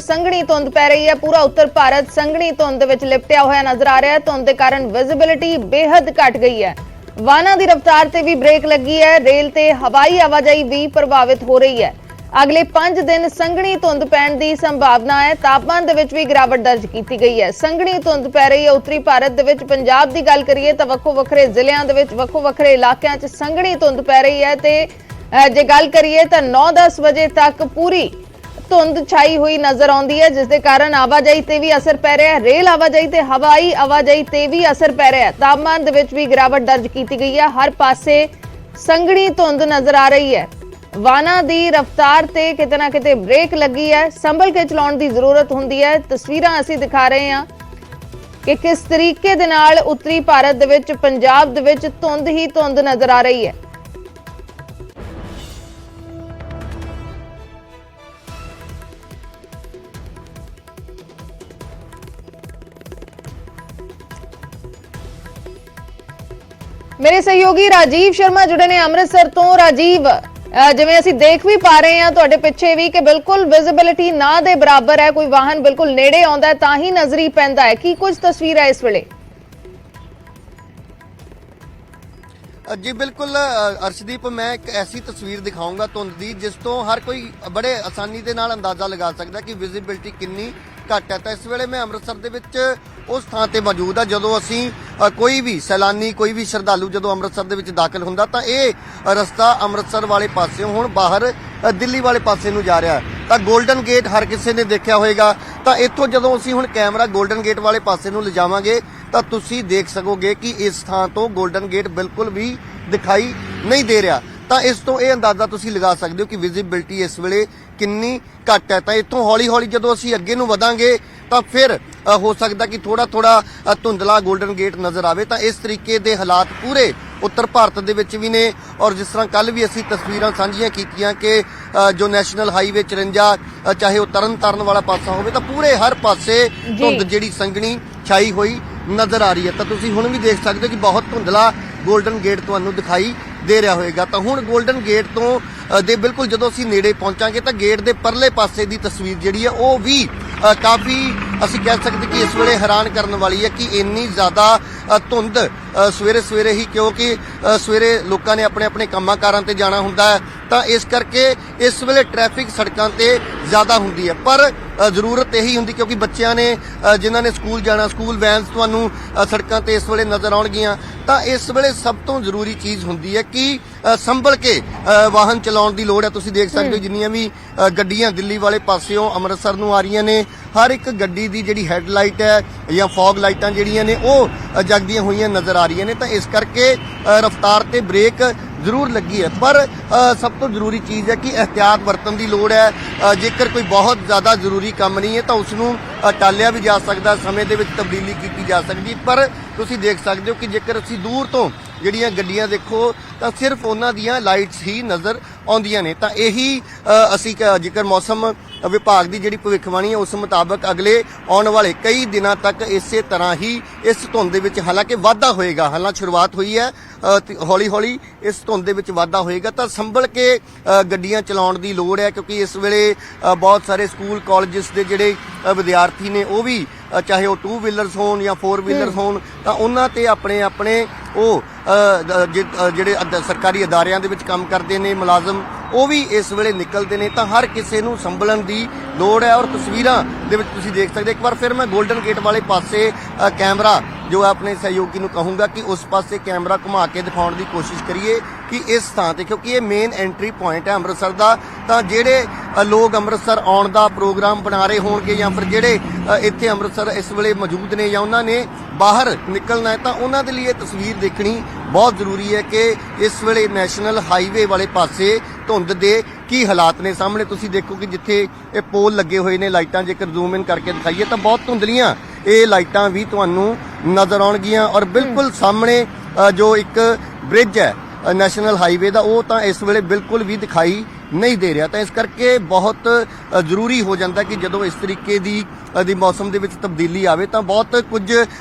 संघनी धुंध पै रही है। पूरा उत्तर भारत संघनी धुंध विच लिपटिया होया नजर आ रहा है। धुंध के कारण विजिबिलिटी बेहद घट गई है। वाहनों की रफ्तार ते भी ब्रेक लगी है। रेल ते हवाई आवाजाही भी प्रभावित हो रही है। अगले 5 दिन संघनी धुंध पैण की संभावना है। तापमान दे विच भी गिरावट दर्ज की गई है। संघनी धुंध पै रही है। उत्तरी भारत दे विच पंजाब की गल करिए तो वक्खो वक्खरे जिलियां दे विच वक्खो वक्खरे इलाकिਆਂ 'ਚ संघनी धुंध पै रही है। ते जे गल करिए तो 9-10 बजे तक पूरी धुंध छाई हुई नजर आती है, जिसके कारण आवाजाही ते भी असर पै रहा है। रेल आवाजाही ते हवाई आवाजाही ते भी असर पै रहा है। तापमान दे विच भी गिरावट दर्ज की गई है। हर पासे संघनी धुंध नजर आ रही है। वाहनों की रफ्तार ते किते ना किते ब्रेक लगी है। संभल के चलाउण की जरूरत होंदी है। तस्वीरां असीं दिखा रहे हैं कि किस तरीके दे नाल उत्तरी भारत दे विच पंजाब दे विच धुंध ही धुंध नजर आ रही है। मेरे सहयोगी राजीव शर्मा जुड़े ने अमृतसर तो। राजीव, जिवें असीं देख भी पा रहे हैं तुहाडे पिछे भी कि बिल्कुल विजिबिलिटी ना दे बराबर है। कोई वाहन बिल्कुल नेड़े आउंदा है तां ही नजरी पैंदा है। की कुछ तस्वीर है इस वेले? जी बिल्कुल अर्शदीप, मैं एक ऐसी तस्वीर दिखाऊंगा धुंध की जिस तो हर कोई बड़े आसानी के नाल अंदाजा लगा सकता कि विजिबिलिटी कितनी घट है। तो इस वेले मैं अमृतसर दे विच उस थां ते मौजूद है जदों असीं कोई भी सैलानी कोई भी श्रद्धालु जदों अमृतसर दे विच दाखिल हुंदा तां इह रस्ता अमृतसर वाले पासियों हुण बाहर दिल्ली वाले पासे नूं जा रहा है। तां गोल्डन गेट हर किसी ने देखा होएगा। तां इत्थों जदों असीं हुण कैमरा गोल्डन गेट वाले पासे नूं लिजावांगे तां तुसीं देख सकोगे कि इस थां तो गोल्डन गेट बिल्कुल भी दिखाई नहीं दे रहा। तो इस तो यह अंदाजा तुसीं लगा सकते हो कि विजिबिलिटी इस वेले कितनी घट है। तो इतों हौली हौली जो असीं अगे नूं वधांगे तो फिर हो सकता कि थोड़ा थोड़ा धुंधला गोल्डन गेट नज़र आवे। तो इस तरीके के हालात पूरे उत्तर भारत दे विच भी ने। और जिस तरह कल भी असीं तस्वीरां साझियां कीतियां कि जो नैशनल हाईवे 54 चाहे वो तरन तारण वाला पासा होवे तो पूरे हर पासे धुंध जिहड़ी संघनी छाई हुई नज़र आ रही है। तो तुसीं हुण भी देख सकते हो कि बहुत धुंधला गोल्डन गेट तुहानूं दिखाई दे रहा होएगा। तो हुण गोल्डन गेट तो दे बिल्कुल जदों असीं नेड़े पहुंचांगे तो गेट दे परले पासे की तस्वीर जिहड़ी है वो भी काफ़ी असीं कह सकते कि इस वेले हैरान करने वाली है कि इन्नी ज़्यादा धुंध सवेरे सवेरे ही, क्योंकि सवेरे लोगों ने अपने अपने कामां कारां ते जाना हुंदा है। तो इस करके इस वेले ट्रैफिक सड़कों ते ज़्यादा हुंदी है। पर जरूरत यही हुंदी क्योंकि बच्चों ने जिन्हों ने स्कूल जाना स्कूल वैनस तुहानूं सड़कों ते इस वेले नज़र आउणगियां। तो इस वेले सब तो जरूरी चीज़ हुंदी है कि संभल के वाहन चलाउण दी लोड़ है। तुसीं देख सकते हो जिन्नियां भी गड्डियां दिल्ली वाले पासियों अमृतसर नूं आ रहीआं ने, हर एक गड्डी दी जिहड़ी हैडलाइट है या फॉग लाइटां जिहड़ियां ने वो जगदियां होईयां नज़र आ रही ने। तो इस करके रफ्तार ते ब्रेक जरूर लगी है। पर सब तो जरूरी चीज़ है कि एहतियात बरतन की लोड़ है। जेकर कोई बहुत ज़्यादा जरूरी काम नहीं है तो उसनूं टालिया भी जा सकता, समय दे विच तब्दीली की जा सकती। पर तुसीं देख सकते हो कि जेकर असीं दूर तो जिहड़ियां गड्डियां देखो तो सिर्फ उन्हां दियां लाइट्स ही नज़र आउंदियां ने। तो यही असीं जेकर मौसम विभाग की जिहड़ी भविष्यवाणी है उस मुताबक अगले आने वाले कई दिनों तक इस तरह ही इस धुंध दे विच हालांकि वाधा होएगा। हालांकि शुरुआत हुई है, हौली हौली इस धुंध दे विच वाधा होएगा। तो संभल के गड्डियां चलाउण दी लोड़ है क्योंकि इस वेले बहुत सारे स्कूल कॉलेजिस के जिहड़े विद्यार्थी ने वो भी चाहे वो 2 व्हीलर्स होण या 4 व्हीलर्स होण तो उन्हां ते अपने अपने ਜਿਹੜੇ सरकारी अदारियां दे विच काम करते हैं मुलाजम वो भी इस वेले निकलते हैं। तो हर किसी नूं संभलन की लोड़ है। और तस्वीरां दे विच तुसीं देख सकते एक बार फिर मैं गोल्डन गेट वाले पासे कैमरा जो अपने सहयोगी नूं कहूँगा कि उस पासे कैमरा घुमा के दिखाउण की कोशिश करिए कि इस थां ते, क्योंकि ये मेन एंट्री पॉइंट है अमृतसर का। तो जिहड़े लोग अमृतसर आउण दा प्रोग्राम बना रहे होणगे या फिर जिहड़े इत्थे अमृतसर इस वेले मौजूद ने या उन्होंने बाहर निकलना है तो उन्होंने के लिए तस्वीर देखनी बहुत जरूरी है कि इस वेले नैशनल हाईवे वाले पासे धुंध दे की हालात ने। सामने तुसीं देखो कि जिथे ये पोल लगे हुए ने लाइटां, जेकर जूम इन करके दिखाइए तो बहुत धुंधलियां ये लाइटां भी तुहानूं नज़र आउणगियां। और बिल्कुल सामने जो एक ब्रिज है नैशनल हाईवे का वो तो इस वेले बिल्कुल भी दिखाई नहीं दे रहा। तो इस करके बहुत जरूरी हो जाता कि जदों इस तरीके की मौसम दे विच तब्दीली आवे तो बहुत कुछ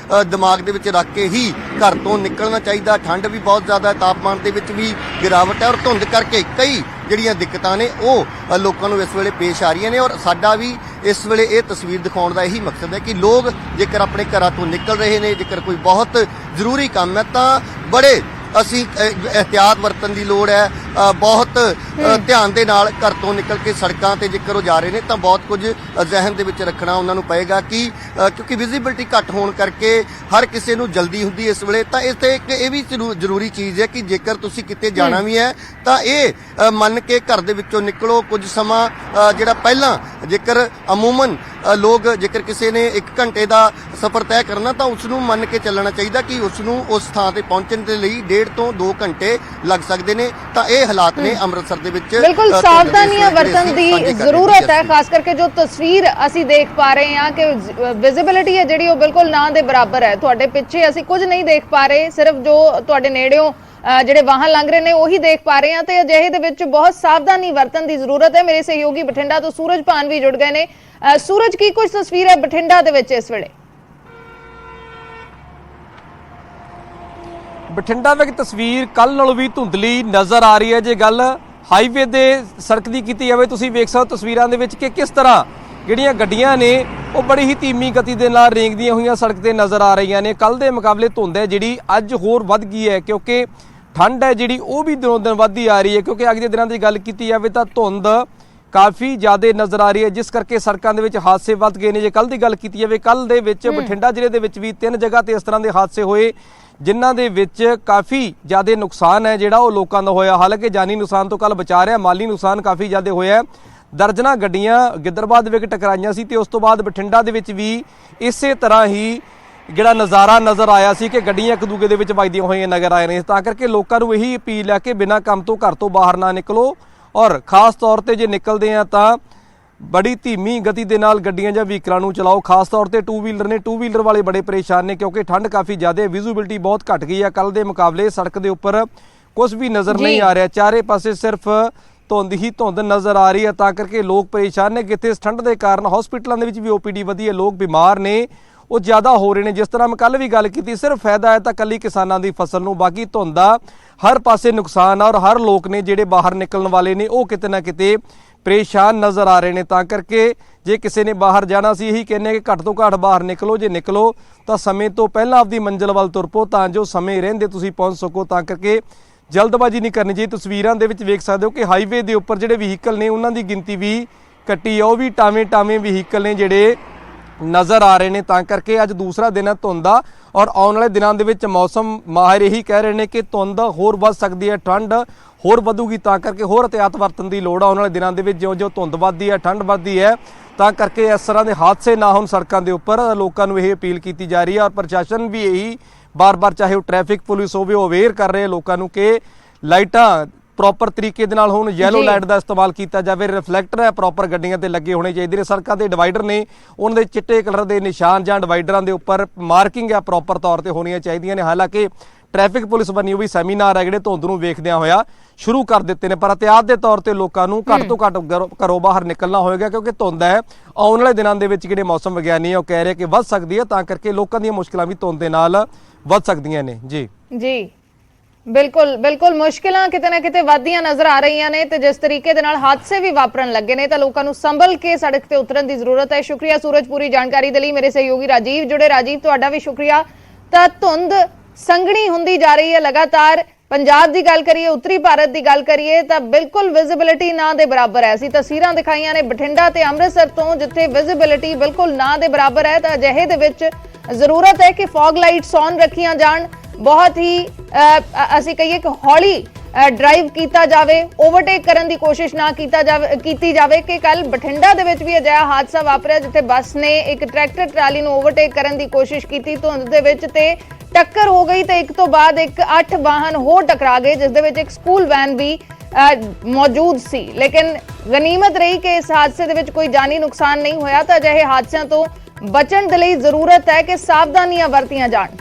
दिमाग दे विच रख के ही घर तो निकलना चाहिए। ठंड भी बहुत ज़्यादा है, तापमान दे विच भी गिरावट है और धुंध करके कई ਜਿਹੜੀਆਂ ਦਿੱਕਤਾਂ ਨੇ ਉਹ ਲੋਕਾਂ ਨੂੰ ਇਸ ਵੇਲੇ ਪੇਸ਼ ਆ ਰਹੀਆਂ ਨੇ। ਔਰ ਸਾਡਾ ਵੀ ਇਸ ਵੇਲੇ ਇਹ ਤਸਵੀਰ ਦਿਖਾਉਣ ਦਾ ਇਹੀ ਮਕਸਦ ਹੈ ਕਿ ਲੋਕ ਜੇਕਰ ਆਪਣੇ ਘਰਾਂ ਤੋਂ ਨਿਕਲ ਰਹੇ ਨੇ, ਜੇਕਰ ਕੋਈ ਬਹੁਤ ਜ਼ਰੂਰੀ ਕੰਮ ਹੈ ਤਾਂ ਬੜੇ ਅਸੀਂ एहतियात ਵਰਤਣ ਦੀ ਲੋੜ ਹੈ। ਬਹੁਤ ਧਿਆਨ ਦੇ ਨਾਲ ਘਰ ਤੋਂ ਨਿਕਲ ਕੇ ਸੜਕਾਂ ਤੇ ਜੇਕਰ ਉਹ ਜਾ ਰਹੇ ਨੇ ਤਾਂ ਬਹੁਤ ਕੁਝ ਜ਼ਿਹਨ ਦੇ ਵਿੱਚ ਰੱਖਣਾ ਉਹਨਾਂ ਨੂੰ ਪਏਗਾ ਕਿ ਕਿਉਂਕਿ ਵਿਜ਼ਿਬਿਲਟੀ ਘੱਟ ਹੋਣ ਕਰਕੇ ਹਰ ਕਿਸੇ ਨੂੰ ਜਲਦੀ ਹੁੰਦੀ ਇਸ ਵੇਲੇ। ਤਾਂ ਇਸ ਤੇ ਇੱਕ ਇਹ ਵੀ ਜ਼ਰੂਰੀ ਚੀਜ਼ ਹੈ ਕਿ ਜੇਕਰ ਤੁਸੀਂ ਕਿਤੇ ਜਾਣਾ ਵੀ ਹੈ ਤਾਂ ਇਹ ਮੰਨ ਕੇ ਘਰ ਦੇ ਵਿੱਚੋਂ ਨਿਕਲੋ। ਕੁਝ ਸਮਾਂ ਜਿਹੜਾ ਪਹਿਲਾਂ ਜੇਕਰ ਅਮੂਮਨ ਲੋਕ ਜੇਕਰ ਕਿਸੇ ਨੇ 1 ਘੰਟੇ ਦਾ ਸਫ਼ਰ ਤੈਅ ਕਰਨਾ ਤਾਂ ਉਸ ਨੂੰ ਮੰਨ ਕੇ ਚੱਲਣਾ ਚਾਹੀਦਾ ਕਿ ਉਸ ਨੂੰ ਉਸ ਥਾਂ ਤੇ ਪਹੁੰਚਣ ਦੇ ਲਈ 1.5 ਤੋਂ 2 ਘੰਟੇ ਲੱਗ ਸਕਦੇ ਨੇ। ਤਾਂ ਇਹ ਹਾਲਾਤ ਨੇ ਅੰਮ੍ਰਿਤਸਰ ਦੇ ਵਿੱਚ। ਬਿਲਕੁਲ ਸਾਵਧਾਨੀਆਂ ਵਰਤਣ ਦੀ ਜ਼ਰੂਰਤ ਹੈ, ਖਾਸ ਕਰਕੇ ਜੋ ਤਸਵੀਰ ਅਸੀਂ ਦੇਖ ਪਾ ਰਹੇ ਹਾਂ ਕਿ ਵਿਜ਼ਿਬਿਲਿਟੀ ਹੈ ਜਿਹੜੀ ਉਹ ਬਿਲਕੁਲ ਨਾ ਦੇ ਬਰਾਬਰ ਹੈ। ਤੁਹਾਡੇ ਪਿੱਛੇ ਅਸੀਂ ਕੁਝ ਨਹੀਂ ਦੇਖ ਪਾ ਰਹੇ, ਸਿਰਫ ਜੋ ਤੁਹਾਡੇ ਨੇੜਿਓਂ ਜਿਹੜੇ ਵਾਹਨ ਲੰਘ ਰਹੇ ਨੇ ਉਹੀ ਦੇਖ ਪਾ ਰਹੇ ਹਾਂ ਤੇ ਅਜਿਹੇ ਦੇ ਵਿੱਚ ਬਹੁਤ ਸਾਵਧਾਨੀ ਵਰਤਣ ਦੀ ਜ਼ਰੂਰਤ ਹੈ। ਮੇਰੇ ਸਹਿਯੋਗੀ ਬਠਿੰਡਾ ਤੋਂ ਸੂਰਜ ਭਾਨ ਵੀ ਜੁੜ ਗਏ ਨੇ। ਸੂਰਜ, ਕੀ ਕੁਝ ਤਸਵੀਰ ਹੈ ਬਠਿੰਡਾ ਦੇ ਵਿੱਚ ਇਸ ਵੇਲੇ? ਬਠਿੰਡਾ ਵਿੱਚ ਤਸਵੀਰ ਕੱਲ ਨਾਲੋਂ ਵੀ ਧੁੰਦਲੀ ਨਜ਼ਰ ਆ ਰਹੀ ਹੈ। ਜੇ ਗੱਲ ਹਾਈਵੇ ਦੇ ਸੜਕ ਦੀ ਕੀਤੀ ਜਾਵੇ, ਤੁਸੀਂ ਵੇਖ ਸਕਦੇ ਹੋ ਤਸਵੀਰਾਂ ਦੇ ਵਿੱਚ ਕਿ ਕਿਸ ਤਰ੍ਹਾਂ ਜਿਹੜੀਆਂ ਗੱਡੀਆਂ ਨੇ ਉਹ ਬੜੀ ਹੀ ਧੀਮੀ ਗਤੀ ਦੇ ਨਾਲ ਰੇਂਗਦੀਆਂ ਹੋਈਆਂ ਸੜਕ ਤੇ ਨਜ਼ਰ ਆ ਰਹੀਆਂ ਨੇ। ਕੱਲ ਦੇ ਮੁਕਾਬਲੇ ਧੁੰਦ ਹੈ ਜਿਹੜੀ ਅੱਜ ਹੋਰ ਵੱਧ ਗਈ ਹੈ ਕਿਉਂਕਿ ਠੰਡ ਹੈ ਜਿਹੜੀ ਉਹ ਵੀ ਦਿਨੋਂ ਦਿਨ ਵੱਧਦੀ ਆ ਰਹੀ ਹੈ। ਕਿਉਂਕਿ ਅੱਜ ਦੇ ਦਿਨਾਂ ਦੀ ਗੱਲ ਕੀਤੀ ਜਾਵੇ ਤਾਂ ਧੁੰਦ ਕਾਫੀ ਜ਼ਿਆਦਾ ਨਜ਼ਰ ਆ ਰਹੀ ਹੈ, ਜਿਸ ਕਰਕੇ ਸੜਕਾਂ ਦੇ ਵਿੱਚ ਹਾਦਸੇ ਵੱਧ ਗਏ ਨੇ। ਜੇ ਕੱਲ ਦੀ ਗੱਲ ਕੀਤੀ ਜਾਵੇ, ਕੱਲ ਦੇ ਵਿੱਚ ਬਠਿੰਡਾ ਜ਼ਿਲ੍ਹੇ ਦੇ ਵਿੱਚ ਵੀ 3 ਜਗ੍ਹਾ ਤੇ ਇਸ ਤਰ੍ਹਾਂ ਦੇ ਹਾਦਸੇ ਹੋਏ ਜਿਨ੍ਹਾਂ ਦੇ ਵਿੱਚ ਕਾਫੀ ਜ਼ਿਆਦਾ ਨੁਕਸਾਨ ਹੈ ਜਿਹੜਾ ਉਹ ਲੋਕਾਂ ਦਾ ਹੋਇਆ। ਹਾਲਾਂਕਿ ਜਾਨੀ ਨੁਕਸਾਨ ਤੋਂ ਕੱਲ ਬਚਾ ਰਿਹਾ, ਮਾਲੀ ਨੁਕਸਾਨ ਕਾਫੀ ਜ਼ਿਆਦਾ ਹੋਇਆ। ਦਰਜਨਾਂ ਗੱਡੀਆਂ ਗਿੱਦੜਬਾਹਾ ਦੇ ਵਿੱਚ ਟਕਰਾਈਆਂ ਸੀ ਤੇ ਉਸ ਤੋਂ ਬਾਅਦ ਬਠਿੰਡਾ ਦੇ ਵਿੱਚ ਵੀ ਇਸੇ ਤਰ੍ਹਾਂ ਹੀ ਜਿਹੜਾ ਨਜ਼ਾਰਾ ਨਜ਼ਰ ਆਇਆ ਸੀ ਕਿ ਗੱਡੀਆਂ ਇੱਕ ਦੂਜੇ ਦੇ ਵਿੱਚ ਵੱਜਦੀਆਂ ਹੋਈਆਂ ਨਜ਼ਰ ਆ ਰਹੀਆਂ। ਤਾਂ ਕਰਕੇ ਲੋਕਾਂ ਨੂੰ ਇਹੀ ਅਪੀਲ ਹੈ ਕਿ ਬਿਨਾਂ ਕੰਮ ਤੋਂ ਘਰ ਤੋਂ ਬਾਹਰ ਨਾ ਨਿਕਲੋ, ਔਰ ਖਾਸ ਤੌਰ ਤੇ ਜੇ ਨਿਕਲਦੇ ਆ ਤਾਂ ਬੜੀ ਧੀਮੀ ਗਤੀ ਦੇ ਨਾਲ ਗੱਡੀਆਂ ਜਾਂ ਵਹੀਕਲਾਂ ਨੂੰ ਚਲਾਓ। ਖਾਸ ਤੌਰ ਤੇ 2 ਵੀਲਰ ਨੇ, 2 ਵੀਲਰ ਵਾਲੇ ਬੜੇ ਪਰੇਸ਼ਾਨ ਨੇ ਕਿਉਂਕਿ ਠੰਡ ਕਾਫੀ ਜ਼ਿਆਦਾ ਹੈ, ਵਿਜ਼ਿਬਿਲਿਟੀ ਬਹੁਤ ਘਟ ਗਈ ਹੈ। ਕੱਲ ਦੇ ਮੁਕਾਬਲੇ ਸੜਕ ਦੇ ਉੱਪਰ ਕੁਝ ਵੀ ਨਜ਼ਰ ਨਹੀਂ ਆ ਰਿਹਾ, ਚਾਰੇ ਪਾਸੇ ਸਿਰਫ ਧੁੰਦ ਹੀ ਧੁੰਦ ਨਜ਼ਰ ਆ ਰਹੀ ਹੈ। ਤਾਂ ਕਰਕੇ ਲੋਕ ਪਰੇਸ਼ਾਨ ਨੇ। ਕਿਤੇ ਇਸ ਠੰਡ ਦੇ ਕਾਰਨ ਹਸਪੀਟਲਾਂ ਦੇ ਵਿੱਚ ਵੀ OPD ਵਧੀ ਹੈ, ਲੋਕ ਬਿਮਾਰ ਨੇ ਉਹ ਜ਼ਿਆਦਾ ਹੋ ਰਹੇ ਨੇ। ਜਿਸ ਤਰ੍ਹਾਂ ਮੈਂ ਕੱਲ ਵੀ ਗੱਲ ਕੀਤੀ, ਸਿਰਫ ਫਾਇਦਾ ਹੈ ਤਾਂ ਕੱਲੀ ਕਿਸਾਨਾਂ ਦੀ ਫਸਲ ਨੂੰ, ਬਾਕੀ ਧੁੰਦ ਦਾ ਹਰ ਪਾਸੇ ਨੁਕਸਾਨ ਆ ਔਰ ਹਰ ਲੋਕ ਨੇ ਜਿਹੜੇ ਬਾਹਰ ਨਿਕਲਣ ਵਾਲੇ ਨੇ ਉਹ ਕਿਤੇ ਨਾ ਕਿਤੇ ਪਰੇਸ਼ਾਨ ਨਜ਼ਰ ਆ ਰਹੇ ਨੇ। ਤਾਂ ਕਰਕੇ ਜੇ ਕਿਸੇ ਨੇ ਬਾਹਰ ਜਾਣਾ ਸੀ ਇਹੀ ਕਹਿੰਦੇ ਕਿ ਘੱਟ ਤੋਂ ਘੱਟ ਬਾਹਰ ਨਿਕਲੋ, ਜੇ ਨਿਕਲੋ ਤਾਂ ਸਮੇਂ ਤੋਂ ਪਹਿਲਾਂ ਆਪਦੀ ਮੰਜ਼ਿਲ ਵੱਲ ਤੁਰ ਪਓ ਤਾਂ ਜੋ ਸਮੇਂ ਰਹਿੰਦੇ ਤੁਸੀਂ ਪਹੁੰਚ ਸਕੋ। ਤਾਂ ਕਰਕੇ ਜਲਦਬਾਜ਼ੀ ਨਹੀਂ ਕਰਨੀ ਚਾਹੀਦੀ। ਤਸਵੀਰਾਂ ਦੇ ਵਿੱਚ ਵੇਖ ਸਕਦੇ ਹੋ ਕਿ ਹਾਈਵੇ ਦੇ ਉੱਪਰ ਜਿਹੜੇ ਵਹੀਕਲ ਨੇ ਉਹਨਾਂ ਦੀ ਗਿਣਤੀ ਵੀ ਘਟੀ ਆ, ਉਹ ਵੀ ਟਾਵੇਂ ਵਹੀਕਲ ਨੇ ਜਿਹੜੇ ਨਜ਼ਰ ਆ ਰਹੇ ਨੇ। ਤਾਂ ਕਰਕੇ ਅੱਜ ਦੂਸਰਾ ਦਿਨ ਹੈ ਧੁੰਦ ਦਾ ਔਰ ਆਉਣ ਵਾਲੇ ਦਿਨਾਂ ਦੇ ਵਿੱਚ ਮੌਸਮ ਮਾਹਿਰ ਇਹੀ ਕਹਿ ਰਹੇ ਨੇ ਕਿ ਧੁੰਦ ਹੋਰ ਵੱਧ ਸਕਦੀ ਹੈ, ਠੰਡ ਹੋਰ ਵਧੂਗੀ। ਤਾਂ ਕਰਕੇ ਹੋਰ ਅਹਿਤਿਆਤ ਵਰਤਣ ਦੀ ਲੋੜ ਆ ਆਉਣ ਵਾਲੇ ਦਿਨਾਂ ਦੇ ਵਿੱਚ। ਜਿਉਂ ਧੁੰਦ ਵੱਧਦੀ ਹੈ, ਠੰਡ ਵੱਧਦੀ ਹੈ, ਤਾਂ ਕਰਕੇ ਇਸ ਤਰ੍ਹਾਂ ਦੇ ਹਾਦਸੇ ਨਾ ਹੋਣ ਸੜਕਾਂ ਦੇ ਉੱਪਰ। ਲੋਕਾਂ ਨੂੰ ਇਹ ਅਪੀਲ ਕੀਤੀ ਜਾ ਰਹੀ ਹੈ ਔਰ ਪ੍ਰਸ਼ਾਸਨ ਵੀ ਇਹੀ ਬਾਰ-ਬਾਰ, ਚਾਹੇ ਉਹ ਟ੍ਰੈਫਿਕ ਪੁਲਿਸ ਹੋਵੇ, ਉਹ ਅਵੇਅਰ ਕਰ ਰਹੇ ਲੋਕਾਂ ਨੂੰ ਕਿ ਲਾਈਟਾਂ ਪ੍ਰੋਪਰ ਤਰੀਕੇ ਦੇ ਨਾਲ ਹੁਣ ਯੈਲੋ ਲਾਈਟ ਦਾ ਇਸਤੇਮਾਲ ਕੀਤਾ ਜਾਵੇ, ਰਿਫਲੈਕਟਰ ਹੈ ਪ੍ਰੋਪਰ ਗੱਡੀਆਂ ਤੇ ਲੱਗੇ ਹੋਣੇ ਚਾਹੀਦੇ ਨੇ। ਸੜਕਾਂ ਦੇ ਡਿਵਾਈਡਰ ਨੇ ਉਹਨਾਂ ਦੇ ਚਿੱਟੇ ਕਲਰ ਦੇ ਨਿਸ਼ਾਨ ਜਾਂ ਡਿਵਾਈਡਰਾਂ ਦੇ ਉੱਪਰ ਮਾਰਕਿੰਗ ਹੈ ਪ੍ਰੋਪਰ ਤੌਰ ਤੇ ਹੋਣੀਆਂ ਚਾਹੀਦੀਆਂ ਨੇ। ਹਾਲਾਂਕਿ ਟ੍ਰੈਫਿਕ ਪੁਲਿਸ ਵੱਲੋਂ ਵੀ ਸੈਮੀਨਾਰ ਹੈ ਜਿਹੜੇ ਧੁੰਦ ਨੂੰ ਵੇਖਦਿਆਂ ਹੋਇਆ ਸ਼ੁਰੂ ਕਰ ਦਿੱਤੇ ਨੇ, ਪਰ ਅਹਿਤਿਆਤ ਦੇ ਤੌਰ ਤੇ ਲੋਕਾਂ ਨੂੰ ਘੱਟ ਤੋਂ ਘੱਟ ਘਰੋਂ ਬਾਹਰ ਨਿਕਲਣਾ ਹੋਏਗਾ ਕਿਉਂਕਿ ਧੁੰਦ ਹੈ ਆਉਣ ਵਾਲੇ ਦਿਨਾਂ ਦੇ ਵਿੱਚ ਜਿਹੜੇ ਮੌਸਮ ਵਿਗਿਆਨੀ ਉਹ ਕਹਿ ਰਹੇ ਕਿ ਵੱਧ ਸਕਦੀ ਹੈ। ਤਾਂ ਕਰਕੇ ਲੋਕਾਂ ਦੀਆਂ ਮੁਸ਼ਕਲਾਂ ਵੀ ਧੁੰਦ ਦੇ ਨਾਲ ਵੱਧ ਸਕਦੀਆਂ ਨੇ। ਜੀ ਬਿਲਕੁਲ ਮੁਸ਼ਕਿਲਾਂ ਕਿਤੇ ਨਾ ਕਿਤੇ ਵੱਧਦੀਆਂ ਨਜ਼ਰ ਆ ਰਹੀਆਂ ਨੇ ਤੇ ਜਿਸ ਤਰੀਕੇ ਦੇ ਨਾਲ ਹਾਦਸੇ ਵੀ ਵਾਪਰਨ ਲੱਗੇ ਨੇ ਤਾਂ ਲੋਕਾਂ ਨੂੰ ਸੰਭਲ ਕੇ ਸੜਕ ਤੇ ਉਤਰਨ ਦੀ ਜ਼ਰੂਰਤ ਹੈ। ਸ਼ੁਕਰੀਆ ਸੂਰਜ, ਪੂਰੀ ਜਾਣਕਾਰੀ ਦੇ ਲਈ। ਮੇਰੇ ਸਹਿਯੋਗੀ ਰਾਜੀਵ ਜੁੜੇ। ਰਾਜੀਵ, ਤੁਹਾਡਾ ਵੀ ਸ਼ੁਕਰੀਆ। ਤਾਂ ਧੁੰਦ ਸੰਘਣੀ ਹੁੰਦੀ ਜਾ ਰਹੀ ਹੈ ਲਗਾਤਾਰ। ਪੰਜਾਬ ਦੀ ਗੱਲ ਕਰੀਏ, ਉੱਤਰੀ ਭਾਰਤ ਦੀ ਗੱਲ ਕਰੀਏ ਤਾਂ ਬਿਲਕੁਲ ਵਿਜ਼ਿਬਿਲਿਟੀ ਨਾ ਦੇ ਬਰਾਬਰ ਹੈ। ਅਸੀਂ ਤਸਵੀਰਾਂ ਦਿਖਾਈਆਂ ਨੇ ਬਠਿੰਡਾ ਤੇ ਅੰਮ੍ਰਿਤਸਰ ਤੋਂ, ਜਿੱਥੇ ਵਿਜ਼ਿਬਿਲਿਟੀ ਬਿਲਕੁਲ ਨਾ ਦੇ ਬਰਾਬਰ ਹੈ। ਤਾਂ ਅਜਿਹੇ ਦੇ ਵਿੱਚ ਜ਼ਰੂਰਤ ਹੈ ਕਿ ਫੌਗ ਲਾਈਟਸ ਔਨ ਰੱਖੀਆਂ ਜਾਣ, ਬਹੁਤ ਹੀ ਅਸੀਂ ਕਹੀਏ ਕਿ ਹੌਲੀ ਡਰਾਈਵ ਕੀਤਾ ਜਾਵੇ, ਓਵਰਟੇਕ ਕਰਨ ਦੀ ਕੋਸ਼ਿਸ਼ ਨਾ ਕੀਤੀ ਜਾਵੇ। ਕਿ ਕੱਲ ਬਠਿੰਡਾ ਦੇ ਵਿੱਚ ਵੀ ਅਜਿਹਾ ਹਾਦਸਾ ਵਾਪਰਿਆ ਜਿੱਥੇ ਬੱਸ ਨੇ ਇੱਕ ਟਰੈਕਟਰ ਟਰਾਲੀ ਨੂੰ ਓਵਰਟੇਕ ਕਰਨ ਦੀ ਕੋਸ਼ਿਸ਼ ਕੀਤੀ ਧੁੰਦ ਦੇ ਵਿੱਚ ਤੇ ਟੱਕਰ ਹੋ ਗਈ ਤੇ ਇੱਕ ਤੋਂ ਬਾਅਦ 8 ਵਾਹਨ ਹੋਰ ਟਕਰਾ ਗਏ, ਜਿਸ ਦੇ ਵਿੱਚ ਇੱਕ ਸਕੂਲ ਵੈਨ ਵੀ ਮੌਜੂਦ ਸੀ। ਲੇਕਿਨ ਗਨੀਮਤ ਰਹੀ ਕਿ ਇਸ ਹਾਦਸੇ ਦੇ ਵਿੱਚ ਕੋਈ ਜਾਨੀ ਨੁਕਸਾਨ ਨਹੀਂ ਹੋਇਆ। ਤਾਂ ਅਜਿਹੇ ਹਾਦਸਿਆਂ ਤੋਂ ਬਚਣ ਦੇ ਲਈ ਜ਼ਰੂਰਤ ਹੈ ਕਿ ਸਾਵਧਾਨੀਆਂ ਵਰਤੀਆਂ ਜਾਣ।